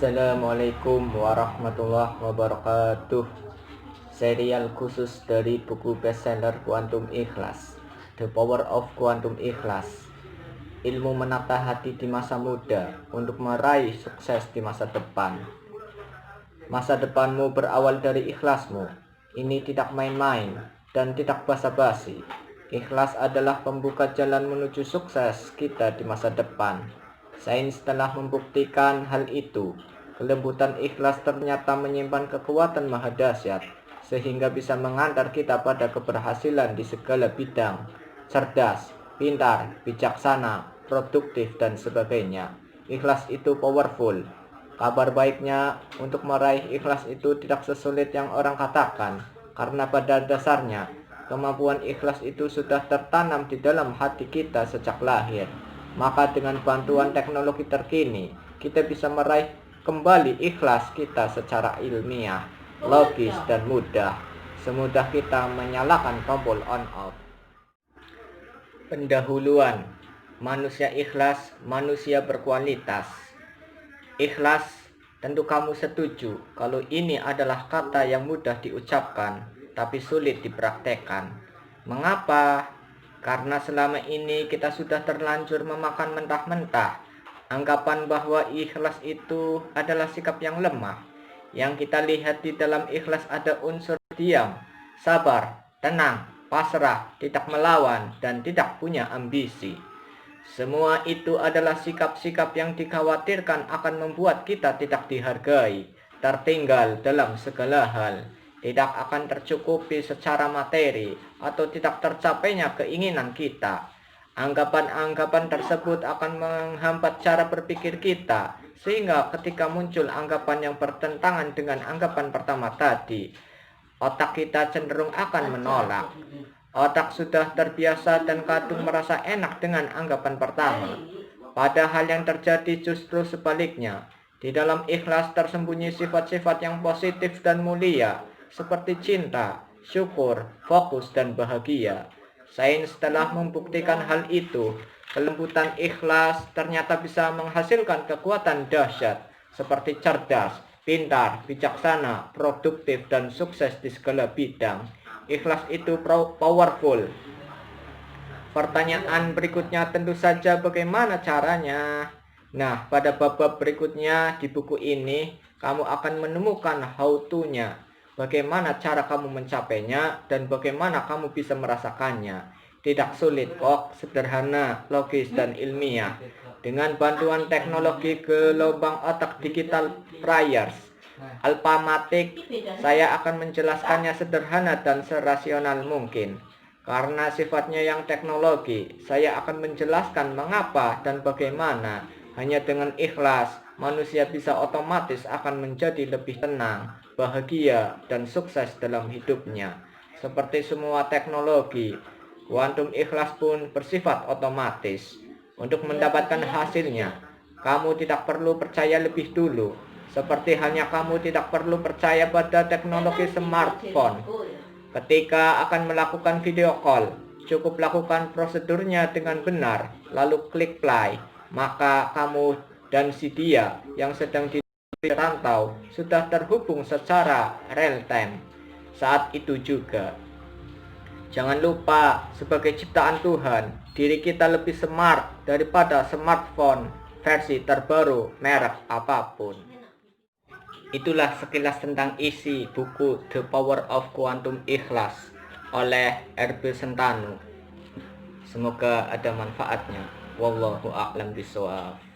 Assalamualaikum warahmatullahi wabarakatuh. Serial khusus dari buku bestseller Quantum Ikhlas, The Power of Quantum Ikhlas. Ilmu menata hati di masa muda untuk meraih sukses di masa depan. Masa depanmu berawal dari ikhlasmu. Ini tidak main-main dan tidak basa-basi. Ikhlas adalah pembuka jalan menuju sukses kita di masa depan. Sains telah membuktikan hal itu. Kelembutan ikhlas ternyata menyimpan kekuatan maha dahsyat, sehingga bisa mengantar kita pada keberhasilan di segala bidang. Cerdas, pintar, bijaksana, produktif, dan sebagainya. Ikhlas itu powerful. Kabar baiknya, untuk meraih ikhlas itu tidak sesulit yang orang katakan, karena pada dasarnya kemampuan ikhlas itu sudah tertanam di dalam hati kita sejak lahir. Maka dengan bantuan teknologi terkini, kita bisa meraih kembali ikhlas kita secara ilmiah, logis, dan mudah. Semudah kita menyalakan tombol on off. Pendahuluan. Manusia ikhlas, manusia berkualitas. Ikhlas, tentu kamu setuju kalau ini adalah kata yang mudah diucapkan tapi sulit dipraktekkan. Mengapa? Karena selama ini kita sudah terlanjur memakan mentah-mentah anggapan bahwa ikhlas itu adalah sikap yang lemah. Yang kita lihat di dalam ikhlas ada unsur diam, sabar, tenang, pasrah, tidak melawan, dan tidak punya ambisi. Semua itu adalah sikap-sikap yang dikhawatirkan akan membuat kita tidak dihargai, tertinggal dalam segala hal, tidak akan tercukupi secara materi, atau tidak tercapainya keinginan kita. Anggapan-anggapan tersebut akan menghambat cara berpikir kita, sehingga ketika muncul anggapan yang bertentangan dengan anggapan pertama tadi, otak kita cenderung akan menolak. Otak sudah terbiasa dan kadung merasa enak dengan anggapan pertama. Padahal yang terjadi justru sebaliknya. Di dalam ikhlas tersembunyi sifat-sifat yang positif dan mulia, seperti cinta, syukur, fokus, dan bahagia. Sains telah membuktikan hal itu. Kelembutan ikhlas ternyata bisa menghasilkan kekuatan dahsyat, seperti cerdas, pintar, bijaksana, produktif, dan sukses di segala bidang. Ikhlas itu powerful. Pertanyaan berikutnya tentu saja bagaimana caranya? Nah, pada bab-bab berikutnya di buku ini, kamu akan menemukan how to-nya. Bagaimana cara kamu mencapainya dan bagaimana kamu bisa merasakannya. Tidak sulit kok, sederhana, logis, dan ilmiah. Dengan bantuan teknologi gelombang otak digital Friars, Alpamatic, saya akan menjelaskannya sederhana dan serasional mungkin. Karena sifatnya yang teknologi, saya akan menjelaskan mengapa dan bagaimana. Hanya dengan ikhlas, manusia bisa otomatis akan menjadi lebih tenang, bahagia, dan sukses dalam hidupnya. Seperti semua teknologi, kuantum ikhlas pun bersifat otomatis. Untuk mendapatkan hasilnya, kamu tidak perlu percaya lebih dulu. Seperti halnya kamu tidak perlu percaya pada teknologi smartphone. Ketika akan melakukan video call, cukup lakukan prosedurnya dengan benar, lalu klik play. Maka kamu dan si dia yang sedang dirantau sudah terhubung secara real time. Saat itu juga, jangan lupa, sebagai ciptaan Tuhan, diri kita lebih smart daripada smartphone versi terbaru merek apapun. Itulah sekilas tentang isi buku The Power of Quantum Ikhlas oleh R.B. Sentanu. Semoga ada manfaatnya. Wallahu a'lam bishawab.